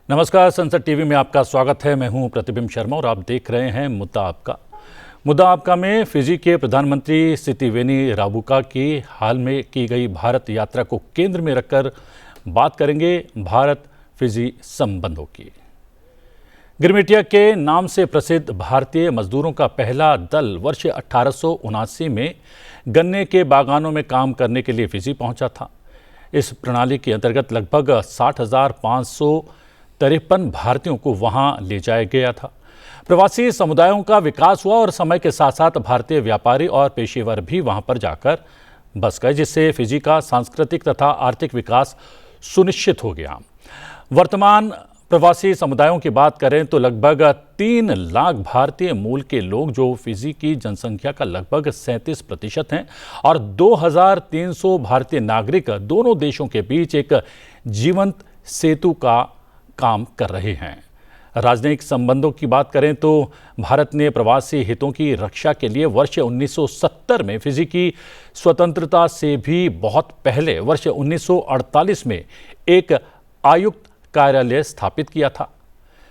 नमस्कार, संसद टीवी में आपका स्वागत है। मैं हूं प्रतिबिंब शर्मा और आप देख रहे हैं मुद्दा आपका। मुद्दा आपका में फिजी के प्रधानमंत्री सितिवेनी राबुका की हाल में की गई भारत यात्रा को केंद्र में रखकर बात करेंगे भारत फिजी संबंधों की। गिरमिटिया के नाम से प्रसिद्ध भारतीय मजदूरों का पहला दल वर्ष 1879 में गन्ने के बागानों में काम करने के लिए फिजी पहुंचा था। इस प्रणाली के अंतर्गत लगभग 60,553 भारतीयों को वहां ले जाया गया था। प्रवासी समुदायों का विकास हुआ और समय के साथ साथ भारतीय व्यापारी और पेशेवर भी वहां पर जाकर बस गए, जिससे फिजी का सांस्कृतिक तथा आर्थिक विकास सुनिश्चित हो गया। वर्तमान प्रवासी समुदायों की बात करें तो लगभग 3 लाख भारतीय मूल के लोग, जो फिजी की जनसंख्या का लगभग 37% हैं, और 2,300 भारतीय नागरिक दोनों देशों के बीच एक जीवंत सेतु का काम कर रहे हैं। राजनयिक संबंधों की बात करें तो भारत ने प्रवासी हितों की रक्षा के लिए वर्ष 1970 में फिजी की स्वतंत्रता से भी बहुत पहले वर्ष 1948 में एक आयुक्त कार्यालय स्थापित किया था।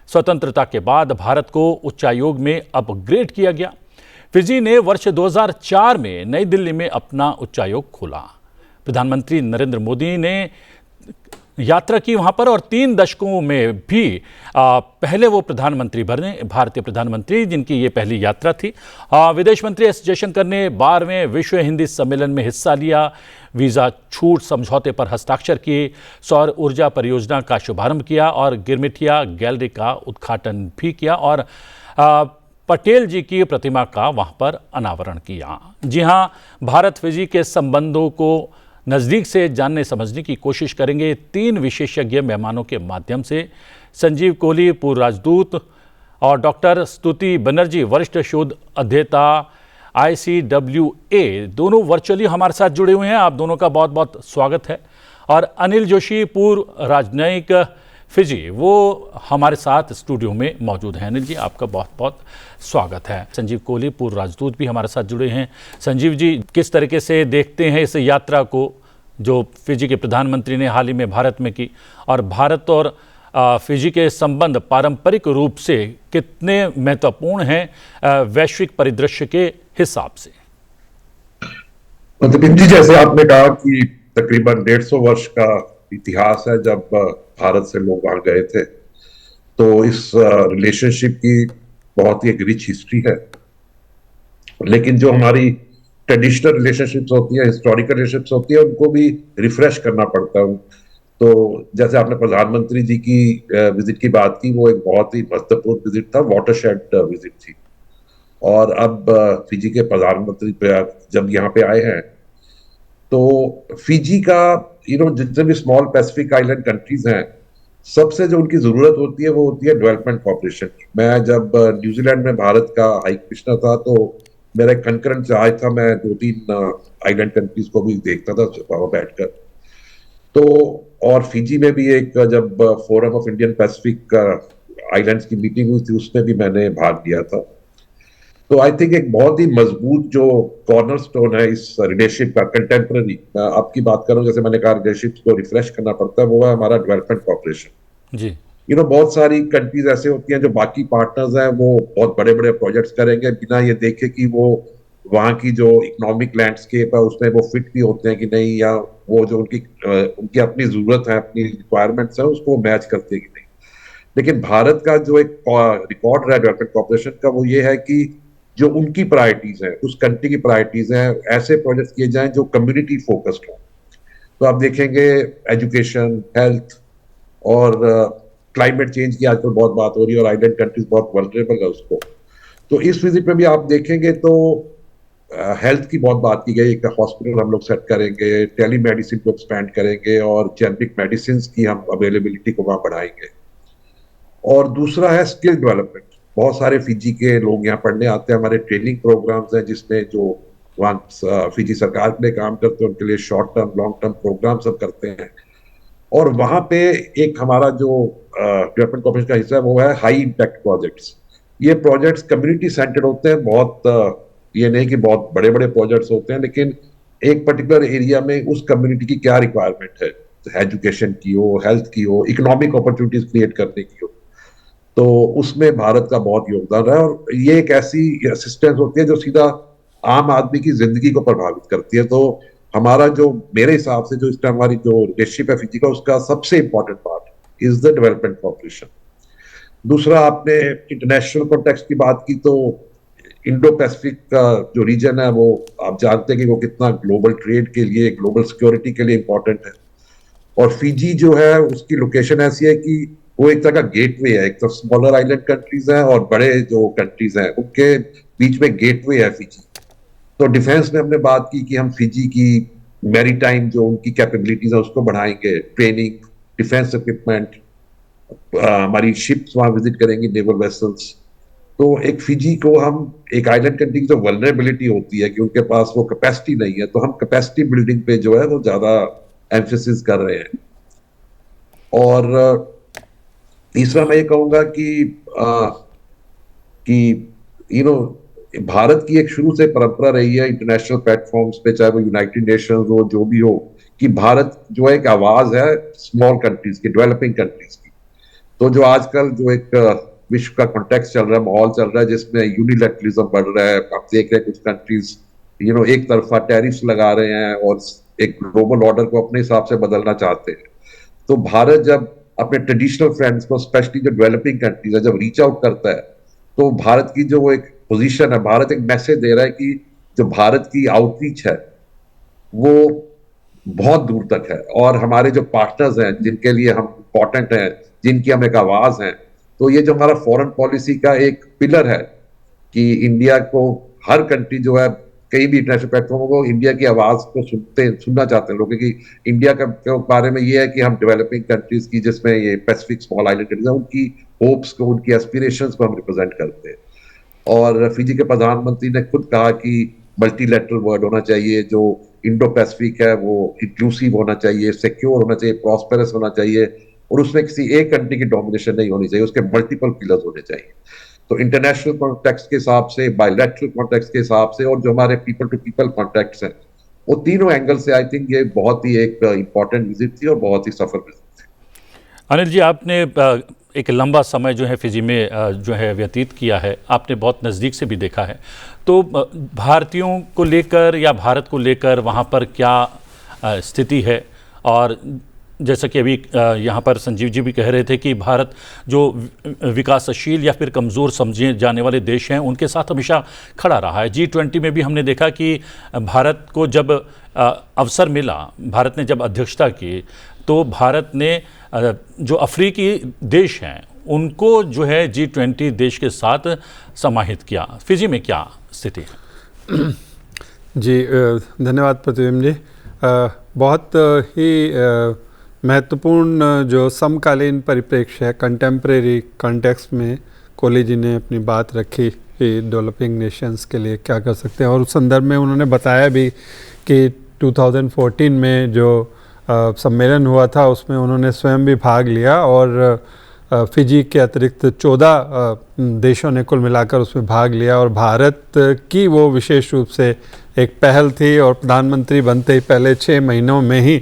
स्वतंत्रता के बाद भारत को उच्चायोग में अपग्रेड किया गया। फिजी ने वर्ष 2004 में नई दिल्ली में अपना उच्चायोग खोला। प्रधानमंत्री नरेंद्र मोदी ने यात्रा की वहां पर और 3 दशकों में भी पहले वो प्रधानमंत्री बने, भारतीय प्रधानमंत्री, जिनकी ये पहली यात्रा थी। विदेश मंत्री एस जयशंकर ने 12वें विश्व हिंदी सम्मेलन में हिस्सा लिया, वीज़ा छूट समझौते पर हस्ताक्षर किए, सौर ऊर्जा परियोजना का शुभारंभ किया और गिरमिटिया गैलरी का उद्घाटन भी किया और पटेल जी की प्रतिमा का वहां पर अनावरण किया। जी हाँ, भारत फिजी के संबंधों को नज़दीक से जानने समझने की कोशिश करेंगे 3 विशेषज्ञ मेहमानों के माध्यम से। संजीव कोहली, पूर्व राजदूत, और डॉक्टर स्तुति बनर्जी, वरिष्ठ शोध अध्येता ICWA, दोनों वर्चुअली हमारे साथ जुड़े हुए हैं। आप दोनों का बहुत बहुत स्वागत है। और अनिल जोशी, पूर्व राजनयिक फिजी, वो हमारे साथ स्टूडियो में मौजूद हैं। अनिल जी, आपका बहुत बहुत स्वागत है। संजीव कोहली, पूर्व राजदूत, भी हमारे साथ जुड़े हैं। संजीव जी, किस तरीके से देखते हैं इस यात्रा को जो फिजी के प्रधानमंत्री ने हाल ही में भारत में की, और भारत और फिजी के संबंध पारंपरिक रूप से कितने महत्वपूर्ण हैं वैश्विक परिदृश्य के हिसाब से? प्रतिबिंब जी, जैसे आपने कहा कि तकरीबन 150 वर्ष का इतिहास है जब भारत से लोग वहां गए थे, तो इस रिलेशनशिप की बहुत ही एक रिच हिस्ट्री है। लेकिन जो हमारी ट्रेडिशनल रिलेशनशिप्स होती है, हिस्टोरिकल रिलेशनशिप्स होती है, उनको भी रिफ्रेश करना पड़ता है। तो जैसे आपने प्रधानमंत्री जी की विजिट की बात की, वो एक बहुत ही महत्वपूर्ण विजिट था, वाटरशेड विजिट थी। और अब फिजी के प्रधानमंत्री जब यहाँ पे आए हैं, तो फिजी का जितने भी स्मॉल पैसिफिक आइलैंड कंट्रीज हैं, सबसे जो उनकी जरूरत होती है वो होती है डेवलपमेंट कॉर्पोरेशन। मैं जब न्यूजीलैंड में भारत का हाई कमिश्नर था, तो मेरा एक कंकरेंट चार्ज था, मैं 2-3 आइलैंड कंट्रीज को भी देखता था वहां बैठकर। तो और फिजी में भी एक जब forum of Indian Pacific islands की मीटिंग हुई थी, उसमें भी मैंने भाग लिया था। तो आई थिंक एक बहुत ही मजबूत जो कॉर्नर स्टोन है इस रिलेशनशिप का, कंटेम्पररी आपकी बात करूं, जैसे मैंने कहा रिलेशनशिप को रिफ्रेश करना पड़ता है, वो है हमारा डेवलपमेंट कॉर्पोरेशन जी। बहुत सारी कंट्रीज ऐसे होती हैं जो बाकी पार्टनर्स हैं, वो बहुत बड़े बड़े प्रोजेक्ट्स करेंगे बिना ये देखे कि वो वहाँ की जो इकोनॉमिक लैंडस्केप है उसमें वो फिट भी होते हैं कि नहीं, या वो जो उनकी अपनी जरूरत है, अपनी रिक्वायरमेंट्स है, उसको मैच करते हैं कि नहीं। लेकिन भारत का जो एक रिकॉर्ड है डेवलपमेंट कॉर्पोरेशन का, वो ये है कि जो उनकी प्रायोरिटीज है, उस कंट्री की प्रायोरिटीज है, ऐसे प्रोजेक्ट किए जाएं जो कम्युनिटी फोकस्ड हो। तो आप देखेंगे एजुकेशन, हेल्थ और क्लाइमेट चेंज की आजकल बहुत बात हो रही है और आइलैंड कंट्रीज बहुत वल्नरेबल है उसको। तो इस विजिट में भी आप देखेंगे तो हेल्थ की बहुत बात की गई। एक हॉस्पिटल हम लोग सेट करेंगे, टेली मेडिसिन को एक्सपैंड करेंगे और जेनेरिक मेडिसिन की हम अवेलेबिलिटी को वहां बढ़ाएंगे। और दूसरा है स्किल डेवलपमेंट। बहुत सारे फिजी के लोग यहाँ पढ़ने आते हैं, हमारे ट्रेनिंग प्रोग्राम्स हैं जिसमें जो वहाँ फिजी सरकार के लिए काम करते हैं उनके लिए short term, long term program सब करते हैं। और वहाँ पे एक हमारा जो डेवलपमेंट कॉर्पोरेशन का हिस्सा है वो है हाई इम्पैक्ट प्रोजेक्ट्स। ये प्रोजेक्ट्स कम्युनिटी सेंटर्ड होते हैं, बहुत ये नहीं कि बहुत बड़े बड़े प्रोजेक्ट्स होते हैं, लेकिन एक पर्टिकुलर एरिया में उस कम्युनिटी की क्या रिक्वायरमेंट है, एजुकेशन की हो, हेल्थ की हो, इकोनॉमिक अपॉर्चुनिटीज क्रिएट करने की हो, तो उसमें भारत का बहुत योगदान है। और ये एक ऐसी असिस्टेंस होती है जो सीधा आम आदमी की जिंदगी को प्रभावित करती है। तो हमारा जो, मेरे हिसाब से जो इस टाइम हमारी जो रिलेशनशिप है फिजी का, उसका सबसे important part is the development corporation. दूसरा, आपने इंटरनेशनल कॉन्टेक्स्ट की बात की, तो इंडो पैसिफिक का जो रीजन है वो आप जानते हैं कि वो कितना ग्लोबल ट्रेड के लिए, ग्लोबल सिक्योरिटी के लिए इंपॉर्टेंट है। और फिजी जो है उसकी लोकेशन ऐसी है कि वो एक तरह का गेटवे है। एक तो स्मॉलर आइलैंड कंट्रीज हैं और बड़े जो कंट्रीज हैं उनके बीच में गेटवे है फिजी। तो डिफेंस में हमने बात की कि हम फिजी की मैरीटाइम जो उनकी कैपेबिलिटीज है उसको बढ़ाएंगे, ट्रेनिंग, डिफेंस इक्विपमेंट, हमारी शिप्स वहां विजिट करेंगी, नेवल वेसल्स। तो एक फिजी को हम, एक आइलैंड कंट्री की जो वल्नरेबिलिटी होती है कि उनके पास वो कैपेसिटी नहीं है, तो हम कैपेसिटी बिल्डिंग पे जो है वो ज्यादा एम्फेसिस कर रहे हैं। और तीसरा मैं ये कहूंगा कि भारत की एक शुरू से परंपरा रही है इंटरनेशनल प्लेटफॉर्म्स पे, चाहे वो यूनाइटेड नेशंस हो, जो भी हो, कि भारत जो है एक आवाज है स्मॉल कंट्रीज की, डेवलपिंग कंट्रीज की। तो जो आजकल जो एक विश्व का कॉन्टेक्स्ट चल रहा है, माहौल चल रहा है जिसमें यूनिलैटरलिज्म बढ़ रहा है, आप देख रहे हैं कुछ कंट्रीज एक तरफा टैरिफ्स लगा रहे हैं और एक ग्लोबल ऑर्डर को अपने हिसाब से बदलना चाहते हैं। तो भारत जब अपने ट्रेडिशनल फ्रेंड्स को, स्पेशली जो डेवलपिंग कंट्रीज है, जब रीच आउट करता है, तो भारत की जो एक पोजीशन है, भारत एक मैसेज दे रहा है कि जो भारत की आउटरीच है वो बहुत दूर तक है। और हमारे जो पार्टनर्स हैं जिनके लिए हम इंपॉर्टेंट हैं, जिनकी हम एक आवाज हैं, तो ये जो हमारा फॉरेन पॉलिसी का एक पिलर है कि इंडिया को, हर कंट्री जो है कहीं भी इंटरनेशनल प्लेटफॉर्म को इंडिया की आवाज को सुनना चाहते हैं लोग। क्योंकि इंडिया के बारे में ये है कि हम डेवलपिंग कंट्रीज की, जिसमें ये पैसिफिक स्मॉल आइलैंड कंट्रीज है, उनकी होप्स को, उनकी एस्पिरेशंस को हम रिप्रेजेंट करते हैं। और फिजी के प्रधानमंत्री ने खुद कहा कि मल्टीलैटरल वर्ल्ड होना चाहिए, जो इंडो पैसिफिक है वो इंक्लूसिव होना चाहिए, सिक्योर होना चाहिए, प्रॉस्पेरस होना चाहिए, और उसमें किसी एक कंट्री की डोमिनेशन नहीं होनी चाहिए, उसके मल्टीपल पिलर्स होने चाहिए। तो इंटरनेशनल कॉन्टेक्स्ट के हिसाब से, बायलैटरल कॉन्टेक्स्ट के हिसाब से, और जो हमारे पीपल टू पीपल कॉन्टेक्ट्स हैं, वो तीनों एंगल से आई थिंक ये बहुत ही एक इंपॉर्टेंट विजिट थी और बहुत ही सफल विजिट थी। अनिल जी, आपने एक लंबा समय जो है फिजी में जो है व्यतीत किया है, आपने बहुत नज़दीक से भी देखा है, तो भारतीयों को लेकर या भारत को लेकर वहाँ पर क्या स्थिति है? और जैसा कि अभी यहाँ पर संजीव जी भी कह रहे थे कि भारत जो विकासशील या फिर कमज़ोर समझे जाने वाले देश हैं उनके साथ हमेशा खड़ा रहा है। G20 में भी हमने देखा कि भारत को जब अवसर मिला, भारत ने जब अध्यक्षता की, तो भारत ने जो अफ्रीकी देश हैं उनको जो है G20 देश के साथ समाहित किया। फिजी में क्या स्थिति है? जी धन्यवाद प्रतिबिंब जी। बहुत ही महत्वपूर्ण जो समकालीन परिप्रेक्ष्य है, कंटेम्प्रेरी कॉन्टेक्स्ट में कोहली जी ने अपनी बात रखी कि डेवलपिंग नेशंस के लिए क्या कर सकते हैं। और उस संदर्भ में उन्होंने बताया भी कि 2014 में जो सम्मेलन हुआ था उसमें उन्होंने स्वयं भी भाग लिया, और फिजी के अतिरिक्त 14 देशों ने कुल मिलाकर उसमें भाग लिया। और भारत की वो विशेष रूप से एक पहल थी, और प्रधानमंत्री बनते ही पहले 6 महीनों में ही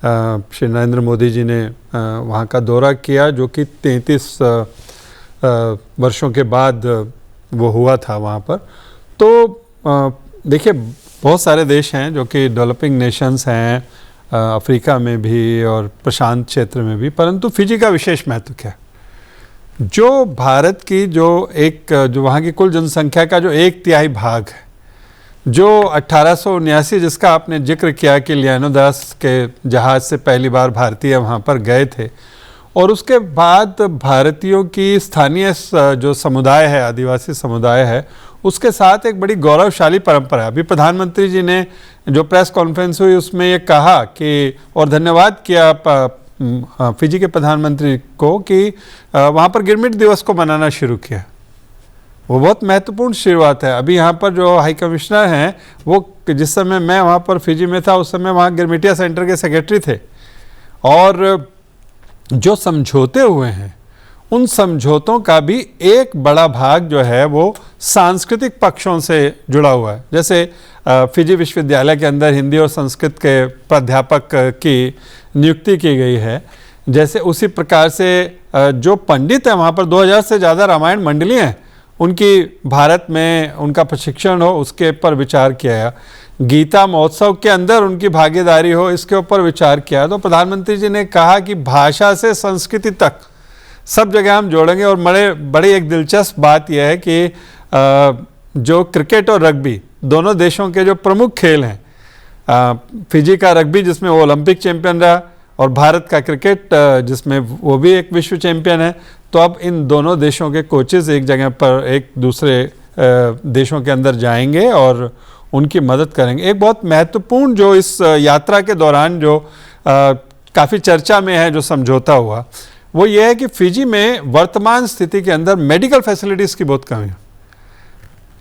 श्री नरेंद्र मोदी जी ने वहाँ का दौरा किया, जो कि 33 वर्षों के बाद वो हुआ था वहाँ पर। तो देखिए, बहुत सारे देश हैं जो कि डेवलपिंग नेशंस हैं, अफ्रीका में भी और प्रशांत क्षेत्र में भी, परंतु फिजी का विशेष महत्व क्या है? जो भारत की जो वहाँ की कुल जनसंख्या का जो 1/3 भाग है, जो 1879 जिसका आपने जिक्र किया कि लियानो दास के जहाज़ से पहली बार भारतीय वहाँ पर गए थे, और उसके बाद भारतीयों की स्थानीय जो समुदाय है, आदिवासी समुदाय है, उसके साथ एक बड़ी गौरवशाली परंपरा है। अभी प्रधानमंत्री जी ने जो प्रेस कॉन्फ्रेंस हुई उसमें ये कहा कि, और धन्यवाद किया फिजी के प्रधानमंत्री को कि वहाँ पर गिरमिट दिवस को मनाना शुरू किया। वो बहुत महत्वपूर्ण शुरुआत है। अभी यहाँ पर जो हाई कमिश्नर हैं, वो जिस समय मैं वहाँ पर फिजी में था उस समय वहाँ गिरमिटिया सेंटर के सेक्रेटरी थे, और जो समझौते हुए हैं उन समझौतों का भी एक बड़ा भाग जो है वो सांस्कृतिक पक्षों से जुड़ा हुआ है। जैसे फिजी विश्वविद्यालय के अंदर हिंदी और संस्कृत के प्राध्यापक की नियुक्ति की गई है, जैसे उसी प्रकार से जो पंडित हैं वहाँ पर 2000 से ज़्यादा रामायण मंडलियाँ हैं, उनकी भारत में उनका प्रशिक्षण हो उसके ऊपर विचार किया है। गीता महोत्सव के अंदर उनकी भागीदारी हो इसके ऊपर विचार किया। तो प्रधानमंत्री जी ने कहा कि भाषा से संस्कृति तक सब जगह हम जोड़ेंगे। और बड़ी एक दिलचस्प बात यह है कि जो क्रिकेट और रग्बी दोनों देशों के जो प्रमुख खेल हैं, फिजी का रग्बी जिसमें वो ओलंपिक चैंपियन रहा और भारत का क्रिकेट जिसमें वो भी एक विश्व चैंपियन है, तो अब इन दोनों देशों के कोचेस एक जगह पर एक दूसरे देशों के अंदर जाएंगे और उनकी मदद करेंगे। एक बहुत महत्वपूर्ण जो इस यात्रा के दौरान जो काफ़ी चर्चा में है जो समझौता हुआ, वो ये है कि फिजी में वर्तमान स्थिति के अंदर मेडिकल फैसिलिटीज़ की बहुत कमी है।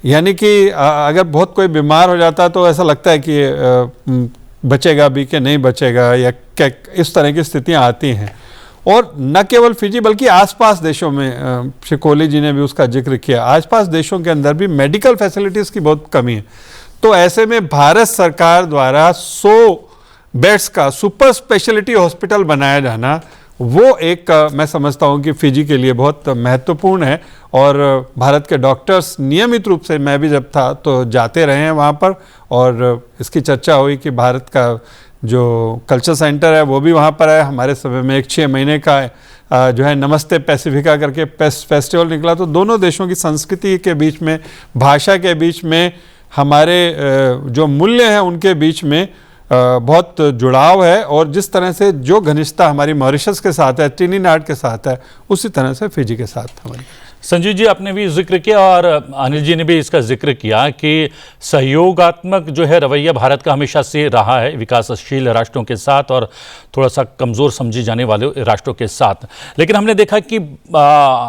यानी कि अगर बहुत कोई बीमार हो जाता है तो ऐसा लगता है कि बचेगा भी कि नहीं बचेगा, या क्या इस तरह की स्थितियां आती हैं। और न केवल फिजी बल्कि आसपास देशों में, श्री कोहली जी ने भी उसका जिक्र किया, आसपास देशों के अंदर भी मेडिकल फैसिलिटीज़ की बहुत कमी है। तो ऐसे में भारत सरकार द्वारा 100 बेड्स का सुपर स्पेशलिटी हॉस्पिटल बनाया जाना, वो एक मैं समझता हूँ कि फिजी के लिए बहुत महत्वपूर्ण है। और भारत के डॉक्टर्स नियमित रूप से, मैं भी जब था तो जाते रहे हैं वहाँ पर, और इसकी चर्चा हुई कि भारत का जो कल्चर सेंटर है वो भी वहाँ पर है। हमारे समय में एक 6 महीने का जो है नमस्ते पैसिफिका करके फेस्टिवल निकला। तो दोनों देशों की संस्कृति के बीच में, भाषा के बीच में, हमारे जो मूल्य हैं उनके बीच में बहुत जुड़ाव है। और जिस तरह से जो घनिष्ठता हमारी मॉरिशस के साथ है, ट्रिनिडाद के साथ है, उसी तरह से फिजी के साथ हमारी। संजीव जी, आपने भी जिक्र किया और अनिल जी ने भी इसका जिक्र किया कि सहयोगात्मक जो है रवैया भारत का हमेशा से रहा है विकासशील राष्ट्रों के साथ और थोड़ा सा कमज़ोर समझे जाने वाले राष्ट्रों के साथ। लेकिन हमने देखा कि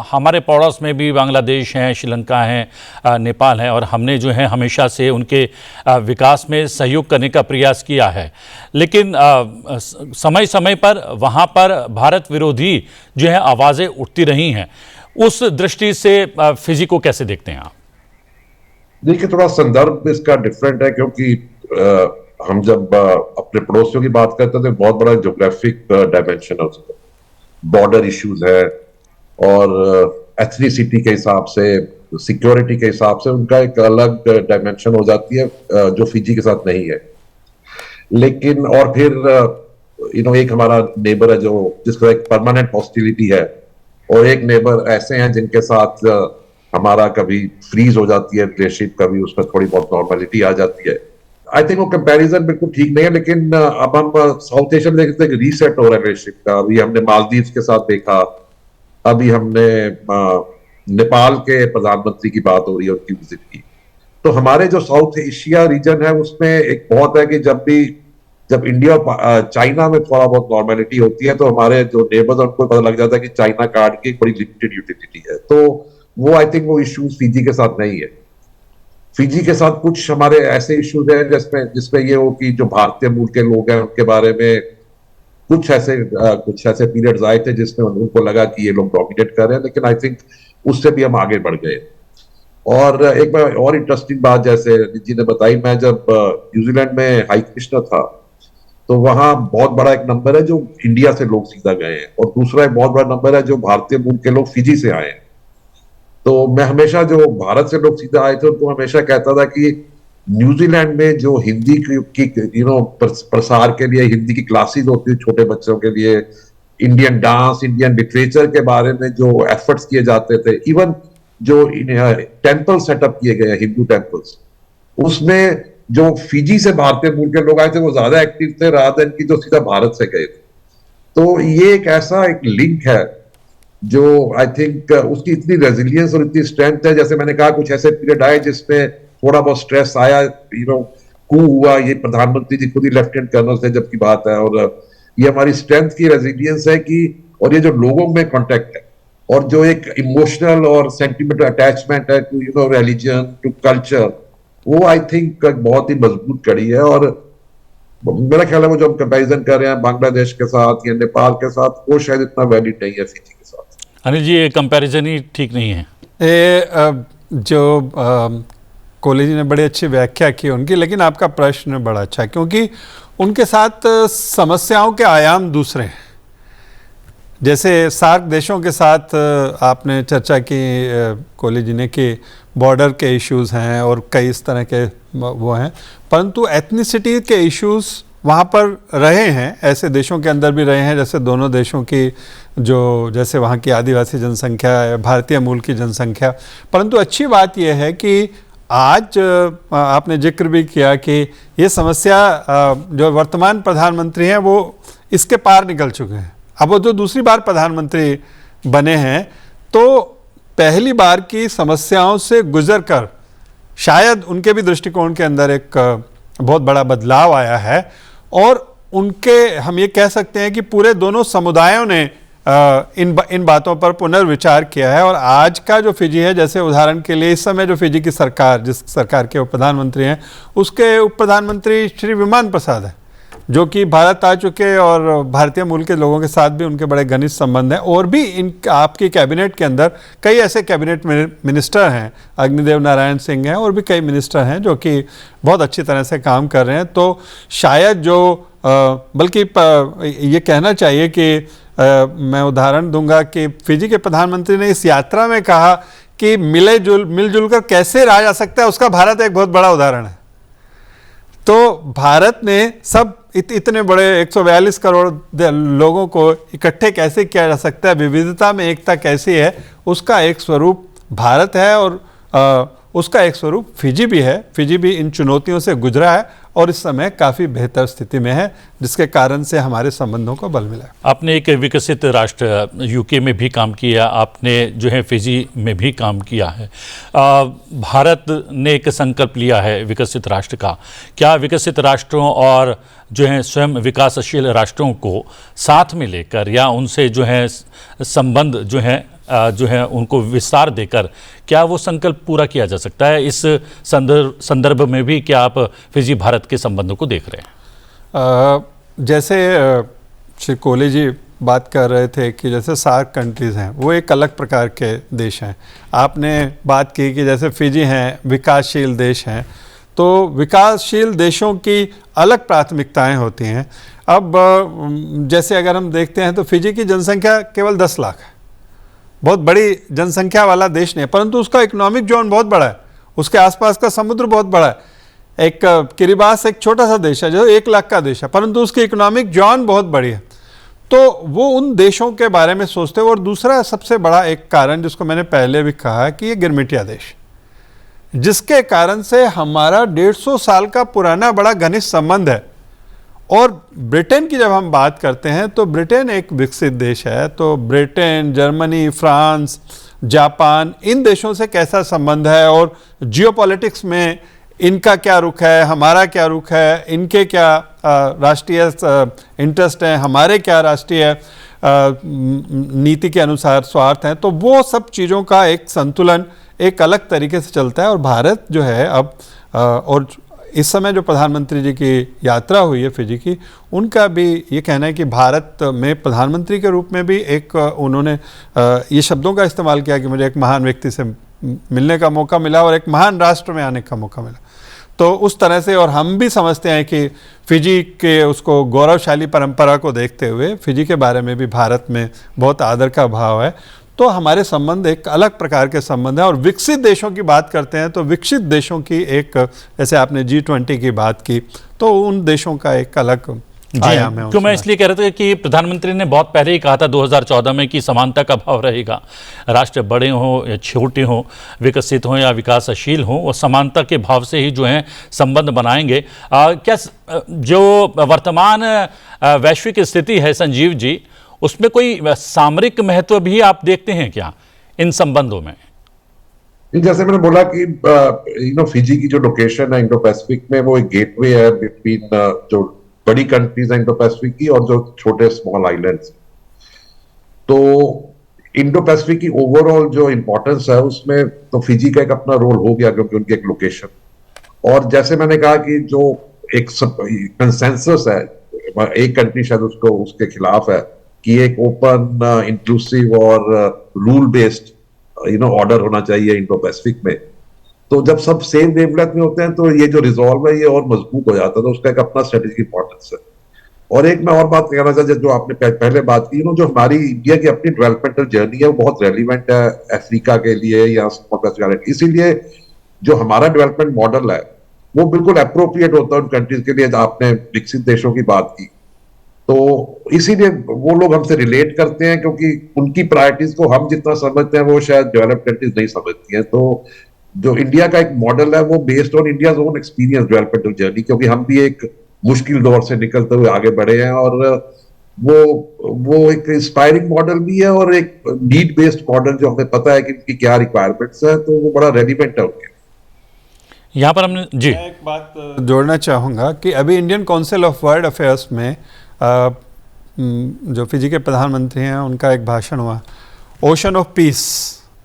हमारे पड़ोस में भी बांग्लादेश हैं, श्रीलंका हैं, नेपाल हैं, और हमने जो है हमेशा से उनके विकास में सहयोग करने का प्रयास किया है। लेकिन समय समय पर वहाँ पर भारत विरोधी जो है आवाज़ें उठती रही हैं। उस दृष्टि से फिजी को कैसे देखते हैं आप? देखिए, थोड़ा संदर्भ इसका डिफरेंट है, क्योंकि हम जब अपने पड़ोसियों की बात करते हैं तो बहुत बड़ा ज्योग्राफिक डायमेंशन है उसका, बॉर्डर इश्यूज है, और एथनिसिटी के हिसाब से, सिक्योरिटी के हिसाब से उनका एक अलग डायमेंशन हो जाती है जो फिजी के साथ नहीं है। लेकिन और फिर एक हमारा नेबर है जो जिसका एक परमानेंट हॉस्टिलिटी है, और एक नेबर ऐसे हैं जिनके साथ हमारा कभी फ्रीज हो जाती है रिलेशनशिप, कभी उसमें थोड़ी बहुत नॉर्मलिटी आ जाती है। आई थिंक वो कंपैरिजन बिल्कुल ठीक नहीं है। लेकिन अब हम साउथ एशिया में देखते हैं कि रीसेट हो रहा है रिलेशनशिप का। अभी हमने मालदीव के साथ देखा, अभी हमने नेपाल के प्रधानमंत्री की बात हो रही है, उनकी विजिट की। तो हमारे जो साउथ एशिया रीजन है उसमें एक बहुत है कि जब इंडिया और चाइना में थोड़ा बहुत नॉर्मलिटी होती है तो हमारे जो नेबर्स उनको पता लग जाता है कि चाइना कार्ड की बड़ी लिमिटेड यूटिलिटी है। तो वो आई थिंक वो इश्यूज फिजी के साथ नहीं है। फिजी के साथ कुछ हमारे ऐसे इश्यूज हैं जिसमें ये हो कि जो भारतीय मूल के लोग हैं उनके बारे में कुछ ऐसे पीरियड्स आए थे जिसमें उनको लगा कि ये लोग डोमिनेट कर रहे हैं। लेकिन आई थिंक उससे भी हम आगे बढ़ गए। और एक बार और इंटरेस्टिंग बात जैसे जी ने बताई, मैं जब न्यूजीलैंड में हाई कमिश्नर था तो वहां बहुत बड़ा एक नंबर है जो इंडिया से लोग सीधा गए हैं, और दूसरा एक बहुत बड़ा नंबर है जो भारतीय मूल के लोग फिजी से आए हैं। तो मैं हमेशा जो भारत से लोग सीधा आए थे उनको हमेशा कहता था कि न्यूजीलैंड में जो हिंदी की प्रसार के लिए हिंदी की क्लासेस होती है छोटे बच्चों के लिए, इंडियन डांस, इंडियन लिटरेचर के बारे में जो एफर्ट्स किए जाते थे, इवन जो टेम्पल सेटअप किए गए हिंदू टेम्पल्स, उसमें जो फिजी से भारतीय मूल के लोग आए थे वो ज्यादा एक्टिव थे रादर की जो सीधा भारत से गए थे। तो ये एक ऐसा एक लिंक है जो आई थिंक उसकी इतनी रेजिलियंस और इतनी स्ट्रेंथ है। जैसे मैंने कहा, कुछ ऐसे पीरियड आए जिसमें थोड़ा बहुत स्ट्रेस आया, कू हुआ, ये प्रधानमंत्री जी खुद ही लेफ्टिनेंट कर्नल थे जबकि बात है, और ये हमारी स्ट्रेंथ की रेजिलियंस है कि, और ये जो लोगों में कॉन्टेक्ट है और जो एक इमोशनल और सेंटिमेंटल अटैचमेंट है टू रिलीजन, टू कल्चर, वो आई थिंक बहुत ही मजबूत कड़ी है। और मेरा ख्याल है वो जो हम कंपैरिजन कर रहे हैं बांग्लादेश के साथ या नेपाल के साथ, वो शायद इतना वैलिड नहीं है फिजी के साथ। अनिल जी, ये कंपैरिजन ही ठीक नहीं है। जो कोहली जी ने बड़ी अच्छी व्याख्या की उनकी, लेकिन आपका प्रश्न बड़ा अच्छा है क्योंकि उनके साथ समस्याओं के आयाम दूसरे हैं। जैसे सार्क देशों के साथ आपने चर्चा की कोहली जी ने कि बॉर्डर के इश्यूज़ हैं और कई इस तरह के वो हैं, परंतु एथनिसिटी के इश्यूज़ वहाँ पर रहे हैं, ऐसे देशों के अंदर भी रहे हैं जैसे दोनों देशों की जैसे वहाँ की आदिवासी जनसंख्या, भारतीय मूल की जनसंख्या। परंतु अच्छी बात यह है कि आज आपने जिक्र भी किया कि ये समस्या जो वर्तमान प्रधानमंत्री हैं वो इसके पार निकल चुके हैं। अब वो जो दूसरी बार प्रधानमंत्री बने हैं तो पहली बार की समस्याओं से गुजरकर शायद उनके भी दृष्टिकोण के अंदर एक बहुत बड़ा बदलाव आया है और उनके हम ये कह सकते हैं कि पूरे दोनों समुदायों ने इन बातों पर पुनर्विचार किया है। और आज का जो फिजी है, जैसे उदाहरण के लिए इस समय जो फिजी की सरकार, जिस सरकार के उप प्रधानमंत्री हैं, उसके उप प्रधानमंत्री श्री विमान प्रसाद हैं, जो कि भारत आ चुके और भारतीय मूल के लोगों के साथ भी उनके बड़े घनिष्ठ संबंध हैं। और भी आपकी कैबिनेट के अंदर कई ऐसे कैबिनेट मिनिस्टर हैं, अग्निदेव नारायण सिंह हैं और भी कई मिनिस्टर हैं जो कि बहुत अच्छी तरह से काम कर रहे हैं। तो शायद बल्कि ये कहना चाहिए कि मैं उदाहरण दूंगा कि फिजी के प्रधानमंत्री ने इस यात्रा में कहा कि मिलजुल कर कैसे रहा जा सकता है, उसका भारत एक बहुत बड़ा उदाहरण है। तो भारत ने सब इतने बड़े 142 करोड़ लोगों को इकट्ठे कैसे किया जा सकता है, विविधता में एकता कैसी है, उसका एक स्वरूप भारत है और उसका एक स्वरूप फिजी भी है। फिजी भी इन चुनौतियों से गुजरा है और इस समय काफ़ी बेहतर स्थिति में है, जिसके कारण से हमारे संबंधों को बल मिला है। आपने एक विकसित राष्ट्र यूके में भी काम किया, आपने जो है फिजी में भी काम किया है। भारत ने एक संकल्प लिया है विकसित राष्ट्र का। क्या विकसित राष्ट्रों और जो है स्वयं विकासशील राष्ट्रों को साथ में लेकर या उनसे जो है संबंध जो है उनको विस्तार देकर क्या वो संकल्प पूरा किया जा सकता है? इस संदर्भ में भी क्या आप फिजी भारत के संबंधों को देख रहे हैं? जैसे श्री कोहली जी बात कर रहे थे कि जैसे सार्क कंट्रीज़ हैं वो एक अलग प्रकार के देश हैं। आपने बात की कि जैसे फिजी हैं विकासशील देश हैं, तो विकासशील देशों की अलग प्राथमिकताएं होती हैं। अब जैसे अगर हम देखते हैं तो फिजी की जनसंख्या केवल 10 लाख है, बहुत बड़ी जनसंख्या वाला देश नहीं है, परंतु उसका इकोनॉमिक जोन बहुत बड़ा है, उसके आसपास का समुद्र बहुत बड़ा है। एक किरिबास एक छोटा सा देश है जो 1 लाख का देश है, परंतु उसकी इकोनॉमिक जोन बहुत बड़ी है। तो वो उन देशों के बारे में सोचते हैं। और दूसरा सबसे बड़ा एक कारण जिसको मैंने पहले भी कहा कि ये गिरमिटिया देश, जिसके कारण से हमारा 150 साल का पुराना बड़ा घनिष्ठ संबंध है। और ब्रिटेन की जब हम बात करते हैं तो ब्रिटेन एक विकसित देश है, तो ब्रिटेन, जर्मनी, फ्रांस, जापान, इन देशों से कैसा संबंध है और जियोपॉलिटिक्स में इनका क्या रुख है, हमारा क्या रुख है, इनके क्या राष्ट्रीय इंटरेस्ट हैं, हमारे क्या राष्ट्रीय नीति के अनुसार स्वार्थ हैं। तो वो सब चीज़ों का एक संतुलन एक अलग तरीके से चलता है। और भारत जो है अब और इस समय जो प्रधानमंत्री जी की यात्रा हुई है फिजी की, उनका भी ये कहना है कि भारत में प्रधानमंत्री के रूप में भी एक उन्होंने ये शब्दों का इस्तेमाल किया कि मुझे एक महान व्यक्ति से मिलने का मौका मिला और एक महान राष्ट्र में आने का मौका मिला। तो उस तरह से, और हम भी समझते हैं कि फिजी के उसको गौरवशाली परंपरा को देखते हुए फिजी के बारे में भी भारत में बहुत आदर का भाव है। तो हमारे संबंध एक अलग प्रकार के संबंध है। और विकसित देशों की बात करते हैं तो विकसित देशों की एक, जैसे आपने G20 की बात की, तो उन देशों का एक अलग आयाम है। क्यों मैं इसलिए कह रहा था कि प्रधानमंत्री ने बहुत पहले ही कहा था 2014 में कि समानता का भाव रहेगा, राष्ट्र बड़े हों या छोटे हों, विकसित हों या विकासशील हों, वो समानता के भाव से ही जो है संबंध बनाएंगे। क्या जो वर्तमान वैश्विक स्थिति है संजीव जी, उसमें कोई सामरिक महत्व भी आप देखते हैं क्या इन संबंधों में? जैसे मैंने बोला कि फिजी की जो लोकेशन है इंडो पैसिफिक में, वो एक गेटवे है बिटवीन जो बड़ी कंट्रीज है इंडो पैसिफिक की और जो छोटे स्मॉल आइलैंड्स। तो इंडो पैसिफिक की ओवरऑल जो इंपॉर्टेंस है उसमें तो फिजी का एक अपना रोल हो गया, क्योंकि उनकी एक लोकेशन। और जैसे मैंने कहा कि जो एक कंसेंसस है, एक कंट्री शायद उसके खिलाफ है, कि एक ओपन, इंक्लूसिव और रूल बेस्ड ऑर्डर होना चाहिए इंडो पैसिफिक में। तो जब सब सेम वेवलेंथ में होते हैं तो ये जो रिजॉल्व है ये और मजबूत हो जाता है, तो उसका एक अपना स्ट्रेटेजिक इंपॉर्टेंस है। और एक मैं और बात कहना चाहता, जो आपने पहले बात की, जो हमारी इंडिया की अपनी डेवलपमेंटल जर्नी है वो बहुत रेलिवेंट है अफ्रीका के लिए या इसीलिए जो हमारा डेवलपमेंट मॉडल है वो बिल्कुल अप्रोप्रिएट होता है उन कंट्रीज के लिए। आपने विकसित देशों की बात की, तो इसीलिए वो लोग हमसे रिलेट करते हैं, क्योंकि उनकी प्रायोरिटीज को हम जितना समझते हैं वो शायद डेवलप्ड कंट्रीज नहीं समझती हैं। तो जो इंडिया का एक मॉडल है वो based on India's own experience developmental journey, क्योंकि हम भी एक मुश्किल दौर से निकलते हुए आगे बढ़े हैं, और वो एक इंस्पायरिंग मॉडल भी है और एक नीड बेस्ड मॉडल, जो हमें पता है कि इनकी क्या रिक्वायरमेंट्स है, तो वो बड़ा रेलिवेंट है उनके। यहाँ पर हमने जी मैं एक बात जोड़ना चाहूँगा कि अभी Indian council of world affairs में जो फिजी के प्रधानमंत्री हैं उनका एक भाषण हुआ, ओशन ऑफ पीस,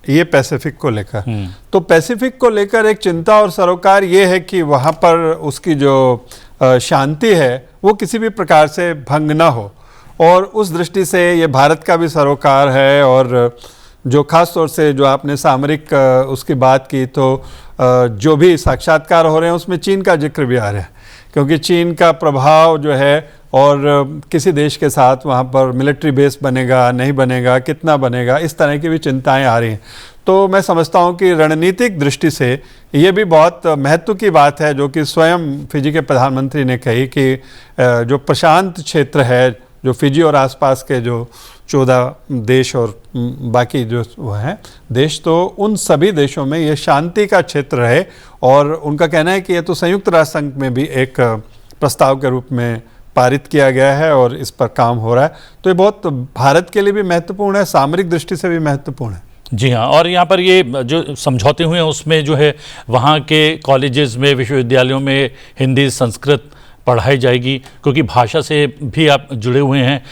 ये पैसिफिक को लेकर। तो पैसिफिक को लेकर एक चिंता और सरोकार ये है कि वहाँ पर उसकी जो शांति है वो किसी भी प्रकार से भंग ना हो, और उस दृष्टि से ये भारत का भी सरोकार है। और जो खास तौर से जो आपने सामरिक उसकी बात की, तो जो भी साक्षात्कार हो रहे हैं उसमें चीन का जिक्र भी आ रहा है, क्योंकि चीन का प्रभाव जो है, और किसी देश के साथ वहाँ पर मिलिट्री बेस बनेगा नहीं बनेगा, कितना बनेगा, इस तरह की भी चिंताएं आ रही हैं। तो मैं समझता हूँ कि रणनीतिक दृष्टि से ये भी बहुत महत्व की बात है, जो कि स्वयं फिजी के प्रधानमंत्री ने कही कि जो प्रशांत क्षेत्र है, जो फिजी और आसपास के जो 14 देश और बाकी जो वो हैं देश, तो उन सभी देशों में ये शांति का क्षेत्र है। और उनका कहना है कि ये तो संयुक्त राष्ट्र संघ में भी एक प्रस्ताव के रूप में पारित किया गया है और इस पर काम हो रहा है। तो ये बहुत भारत के लिए भी महत्वपूर्ण है, सामरिक दृष्टि से भी महत्वपूर्ण है। जी हाँ, और यहाँ पर ये जो समझौते हुए हैं उसमें जो है वहाँ के कॉलेजेस में, विश्वविद्यालयों में हिंदी संस्कृत पढ़ाई जाएगी, क्योंकि भाषा से भी आप जुड़े हुए हैं।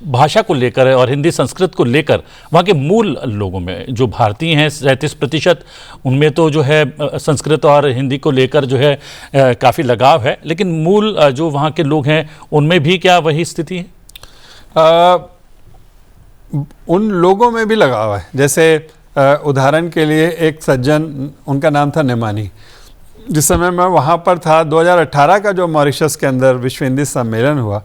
भाषा को लेकर और हिंदी संस्कृत को लेकर वहाँ के मूल लोगों में, जो भारतीय हैं 37%, उनमें तो जो है संस्कृत और हिंदी को लेकर जो है काफ़ी लगाव है, लेकिन मूल जो वहाँ के लोग हैं उनमें भी क्या वही स्थिति है? उन लोगों में भी लगाव है। जैसे उदाहरण के लिए एक सज्जन, उनका नाम था नेमानी, जिस समय मैं वहाँ पर था 2018 का जो मॉरिशस के अंदर विश्व हिंदी सम्मेलन हुआ,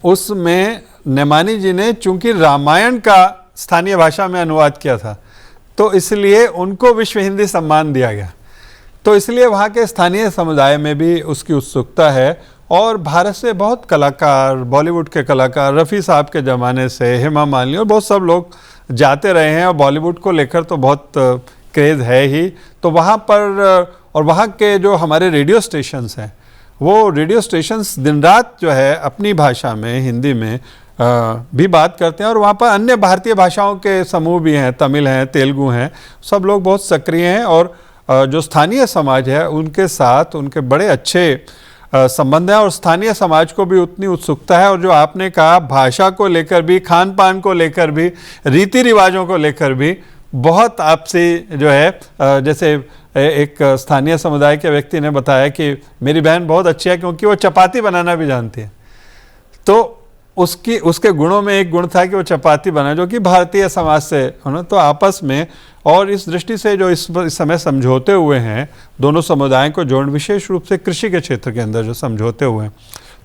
उसमें नेमानी जी ने चूंकि रामायण का स्थानीय भाषा में अनुवाद किया था, तो इसलिए उनको विश्व हिंदी सम्मान दिया गया। तो इसलिए वहाँ के स्थानीय समुदाय में भी उसकी उत्सुकता है। और भारत से बहुत कलाकार, बॉलीवुड के कलाकार, रफ़ी साहब के ज़माने से हेमा मालिनी और बहुत सब लोग जाते रहे हैं, और बॉलीवुड को लेकर तो बहुत क्रेज़ है ही। तो वहाँ पर, और वहाँ के जो हमारे रेडियो स्टेशंस हैं, वो रेडियो स्टेशंस दिन रात जो है अपनी भाषा में, हिंदी में भी बात करते हैं। और वहाँ पर अन्य भारतीय भाषाओं के समूह भी हैं, तमिल हैं, तेलुगु हैं, सब लोग बहुत सक्रिय हैं। और जो स्थानीय समाज है उनके साथ उनके बड़े अच्छे संबंध है, और स्थानीय समाज को भी उतनी उत्सुकता है। और जो आपने कहा, भाषा को लेकर भी, खान पान को लेकर भी, रीति रिवाजों को लेकर भी बहुत आपसी जो है, जैसे एक स्थानीय समुदाय के व्यक्ति ने बताया कि मेरी बहन बहुत अच्छी है क्योंकि वो चपाती बनाना भी जानती है। तो उसके गुणों में एक गुण था कि वो चपाती बना, जो कि भारतीय समाज से होना। तो आपस में, और इस दृष्टि से जो इस समय समझौते हुए हैं दोनों समुदायों को जोड़, विशेष रूप से कृषि के क्षेत्र के अंदर जो समझौते हुए हैं,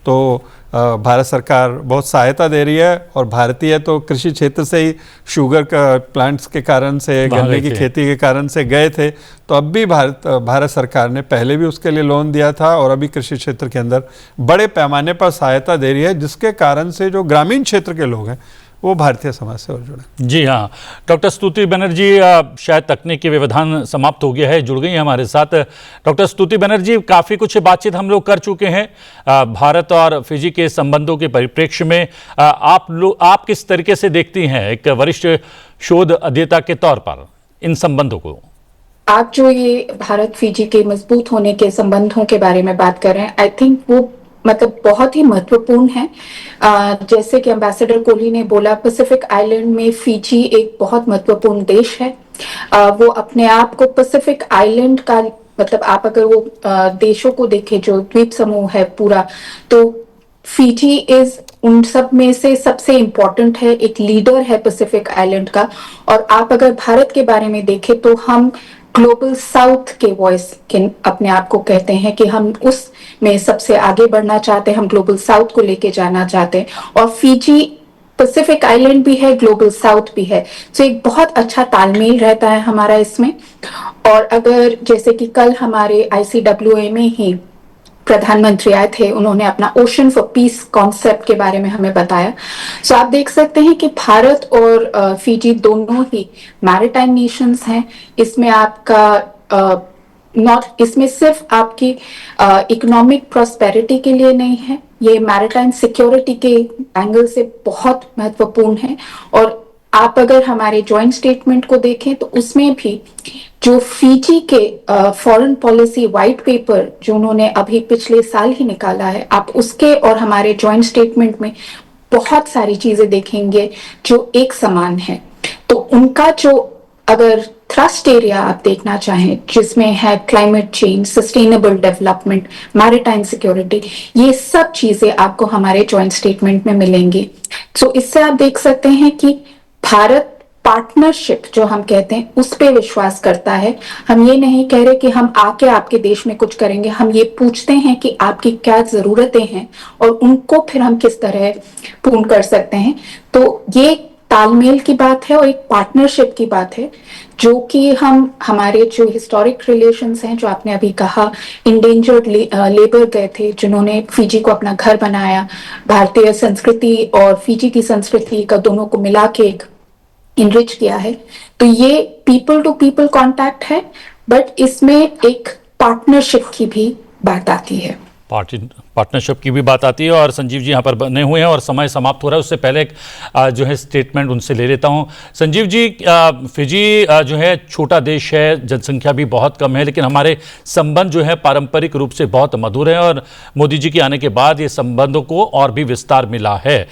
तो भारत सरकार बहुत सहायता दे रही है। और भारतीय तो कृषि क्षेत्र से ही शुगर का प्लांट्स के कारण से, गन्ने की खेती के कारण से गए थे। तो अब भी भारत सरकार ने पहले भी उसके लिए लोन दिया था, और अभी कृषि क्षेत्र के अंदर बड़े पैमाने पर सहायता दे रही है, जिसके कारण से जो ग्रामीण क्षेत्र के लोग हैं वो भारतीय समाज से और जुड़े। जी हाँ, डॉक्टर स्तुति बनर्जी, शायद तकनीकी व्यवधान समाप्त हो गया है, जुड़ गई हैं हमारे साथ। डॉक्टर स्तुति बनर्जी, काफ़ी कुछ बातचीत हम लोग कर चुके हैं भारत और फिजी के संबंधों के परिप्रेक्ष्य में। आप किस तरीके से देखती हैं एक वरिष्ठ शोध अध्येता के तौर पर इन संबंधों को? आप जो ये भारत फिजी के मजबूत होने के संबंधों के बारे में बात कर रहे हैं, आई थिंक वो मतलब बहुत ही महत्वपूर्ण है। जैसे कि एम्बेसडर कोहली ने बोला, पैसिफिक आइलैंड में फिजी एक बहुत महत्वपूर्ण देश है। वो अपने आप को पैसिफिक आइलैंड का, मतलब आप अगर वो देशों को देखें जो द्वीप समूह है पूरा, तो फिजी इज उन सब में से सबसे इम्पोर्टेंट है, एक लीडर है पैसिफिक आइलैंड का। और आप अगर भारत के बारे में देखें तो हम ग्लोबल साउथ के वॉइस के अपने आप को कहते हैं कि हम उस में सबसे आगे बढ़ना चाहते हैं, हम ग्लोबल साउथ को लेके जाना चाहते हैं। और फीजी पैसिफिक आइलैंड भी है, ग्लोबल साउथ भी है, तो एक बहुत अच्छा तालमेल रहता है हमारा इसमें। और अगर जैसे कि कल हमारे ICWA में ही प्रधानमंत्री आए थे, उन्होंने अपना ओशन फॉर पीस कॉन्सेप्ट के बारे में हमें बताया। सो आप देख सकते हैं कि भारत और फीजी दोनों ही मैरिटाइम नेशंस हैं। इसमें आपका नॉट इसमें सिर्फ आपकी इकोनॉमिक प्रॉस्पेरिटी के लिए नहीं है, ये मैरिटाइम सिक्योरिटी के एंगल से बहुत महत्वपूर्ण है। और आप अगर हमारे जॉइंट स्टेटमेंट को देखें तो उसमें भी जो फीजी के फॉरेन पॉलिसी वाइट पेपर जो उन्होंने अभी पिछले साल ही निकाला है, आप उसके और हमारे जॉइंट स्टेटमेंट में बहुत सारी चीजें देखेंगे जो एक समान है। तो उनका जो अगर थ्रस्ट एरिया आप देखना चाहें, जिसमें है climate change, sustainable development, maritime security, ये सब चीजें आपको हमारे जॉइंट स्टेटमेंट में मिलेंगी। सो इससे आप देख सकते हैं कि भारत पार्टनरशिप जो हम कहते हैं उस पे विश्वास करता है। हम ये नहीं कह रहे कि हम आके आपके देश में कुछ करेंगे, हम ये पूछते हैं कि आपकी क्या जरूरतें हैं और उनको फिर हम किस तरह पूर्ण कर सकते हैं। तो ये तालमेल की बात है और एक पार्टनरशिप की बात है, जो कि हम हमारे जो हिस्टोरिक रिलेशंस हैं, जो आपने अभी कहा, इंडेंजर्ड लेबर गए थे जिन्होंने फीजी को अपना घर बनाया, भारतीय संस्कृति और फीजी की संस्कृति का दोनों को मिला के एक इनरिच किया है। तो ये पीपल टू पीपल कांटेक्ट है, बट इसमें एक पार्टनरशिप की भी बात आती है। पार्टनरशिप की भी बात आती है। और संजीव जी यहाँ पर बने हुए हैं और समय समाप्त हो रहा है, उससे पहले एक जो है स्टेटमेंट उनसे ले लेता हूँ। संजीव जी, फिजी जो है छोटा देश है, जनसंख्या भी बहुत कम है, लेकिन हमारे संबंध जो है पारंपरिक रूप से बहुत मधुर हैं और मोदी जी के आने के बाद ये संबंधों को और भी विस्तार मिला है।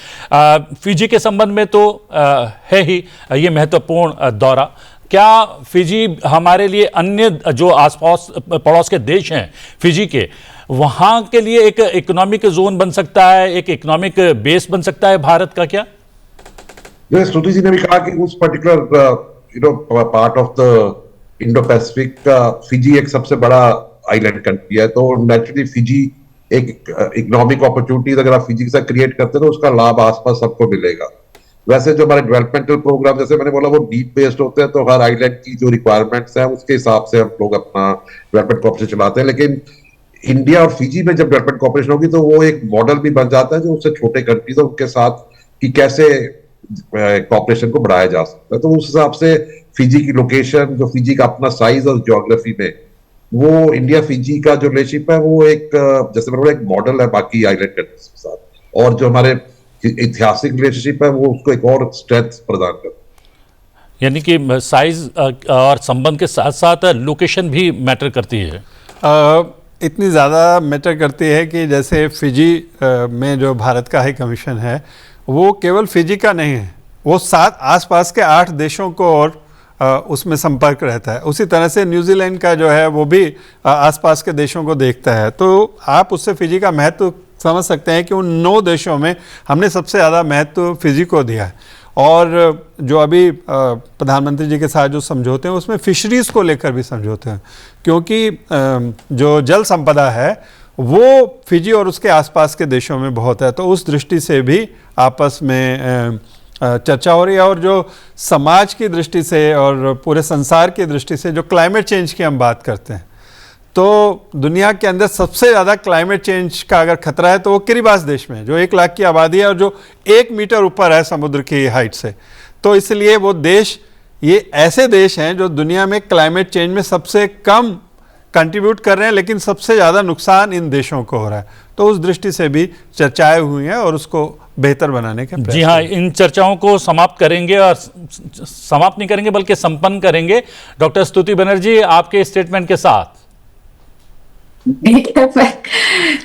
फिजी के संबंध में तो है ही ये महत्वपूर्ण दौरा। क्या फिजी हमारे लिए अन्य जो आसपास पड़ोस के देश हैं फिजी के, वहां के लिए एक इकोनॉमिक जोन बन सकता है, एक इकोनॉमिक बेस बन सकता है भारत का क्या? जैसे श्रुति जी ने भी कहा कि उस particular part of the Indo Pacific का फिजी एक सबसे बड़ा आइलैंड कंट्री है, तो नेचुरली फिजी एक इकोनॉमिक अपॉर्चुनिटीज अगर आप फिजी के साथ क्रिएट करते हैं तो उसका लाभ आसपास सबको मिलेगा। वैसे जो हमारे डेवलपमेंटल प्रोग्राम, जैसे मैंने बोला, वो डीप बेस्ड होते हैं, तो हर आइलैंड की जो रिक्वायरमेंट्स हैं उसके हिसाब से हम लोग अपना डेवलपमेंट कॉर्पोरेशन चलाते हैं। लेकिन इंडिया और फिजी में जब डेवलपमेंट कॉर्पोरेशन होगी तो वो एक मॉडल भी बन जाता है जो उससे छोटे कंट्रीज है उनके साथ कि कैसे कॉर्पोरेशन को बढ़ाया जा सकता है। तो उस हिसाब से फिजी की लोकेशन, जो फिजी का अपना साइज और ज्योग्राफी में, वो इंडिया फिजी का जो रिलेशनशिप है वो एक, जैसे मैंने बोला, एक मॉडल है बाकी आइलैंड कंट्रीज के साथ। और जो हमारे ऐतिहासिक रिलेशनशिप है वो उसको एक और स्ट्रेंथ प्रदान करता है। यानी कि साइज और संबंध के साथ साथ लोकेशन भी मैटर करती है। इतनी ज़्यादा मैटर करती है कि जैसे फिजी में जो भारत का हाई कमीशन है वो केवल फिजी का नहीं है, वो 7 आसपास के 8 देशों को और उसमें संपर्क रहता है। उसी तरह से न्यूजीलैंड का जो है वो भी आसपास के देशों को देखता है। तो आप उससे फिजी का महत्व समझ सकते हैं कि उन 9 देशों में हमने सबसे ज़्यादा महत्व फिजी को दिया है। और जो अभी प्रधानमंत्री जी के साथ जो समझौते हैं उसमें फिशरीज़ को लेकर भी समझौते हैं, क्योंकि जो जल संपदा है वो फिजी और उसके आसपास के देशों में बहुत है। तो उस दृष्टि से भी आपस में चर्चा हो रही है। और जो समाज की दृष्टि से और पूरे संसार की दृष्टि से जो क्लाइमेट चेंज की हम बात करते हैं, तो दुनिया के अंदर सबसे ज़्यादा क्लाइमेट चेंज का अगर खतरा है तो वो किरिबास देश में, जो 1 लाख की आबादी है और जो 1 मीटर ऊपर है समुद्र की हाइट से। तो इसलिए वो देश, ये ऐसे देश हैं जो दुनिया में क्लाइमेट चेंज में सबसे कम कंट्रीब्यूट कर रहे हैं, लेकिन सबसे ज़्यादा नुकसान इन देशों को हो रहा है। तो उस दृष्टि से भी चर्चाएं हुई हैं और उसको बेहतर बनाने के प्रयास। जी हाँ, इन चर्चाओं को समाप्त करेंगे और समाप्त नहीं करेंगे बल्कि संपन्न करेंगे डॉक्टर स्तुति बनर्जी आपके स्टेटमेंट के साथ।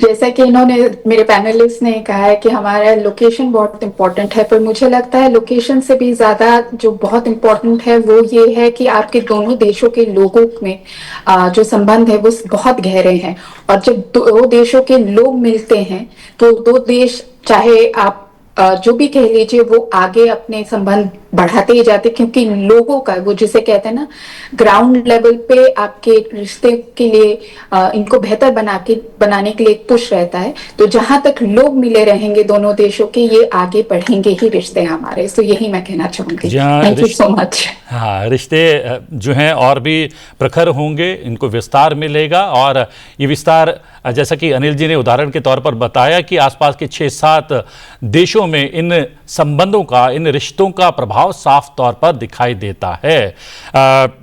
जैसा कि इन्होंने, मेरे पैनलिस्ट ने कहा है कि हमारा लोकेशन बहुत इम्पोर्टेंट है, पर मुझे लगता है लोकेशन से भी ज्यादा जो बहुत इम्पोर्टेंट है वो ये है कि आपके दोनों देशों के लोगों में जो संबंध है वो बहुत गहरे हैं। और जब 2 देशों के लोग मिलते हैं तो 2 देश, चाहे आप जो भी कह लीजिए वो आगे अपने संबंध बढ़ाते ही जाते, क्योंकि लोगों का वो जिसे कहते हैं ना, ग्राउंड लेवल पे आपके रिश्ते के लिए इनको बेहतर बनाने के लिए एक पुश रहता है। तो जहां तक लोग मिले रहेंगे दोनों देशों के, ये आगे बढ़ेंगे ही रिश्ते हमारे। तो यही मैं कहना चाहूंगी। Thank you so much. हाँ, रिश्ते जो हैं और भी प्रखर होंगे, इनको विस्तार मिलेगा। और ये विस्तार, जैसा कि अनिल जी ने उदाहरण के तौर पर बताया कि आसपास के 6-7 देशों में इन संबंधों का, इन रिश्तों का प्रभाव साफ तौर पर दिखाई देता है।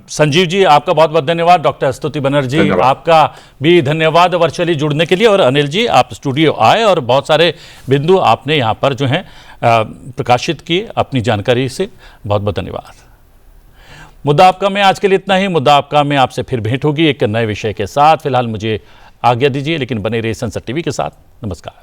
संजीव जी, आपका बहुत बहुत धन्यवाद। डॉक्टर स्तुति बनर्जी, आपका भी धन्यवाद वर्चुअली जुड़ने के लिए। और अनिल जी, आप स्टूडियो आए और बहुत सारे बिंदु आपने यहाँ पर जो हैं प्रकाशित किए अपनी जानकारी से। बहुत बहुत धन्यवाद। मुद्दा आपका में आज के लिए इतना ही। मुद्दा आपका में आपसे फिर भेंट होगी एक नए विषय के साथ। फिलहाल मुझे आज्ञा दीजिए, लेकिन बने रहिए संसद टीवी के साथ। नमस्कार।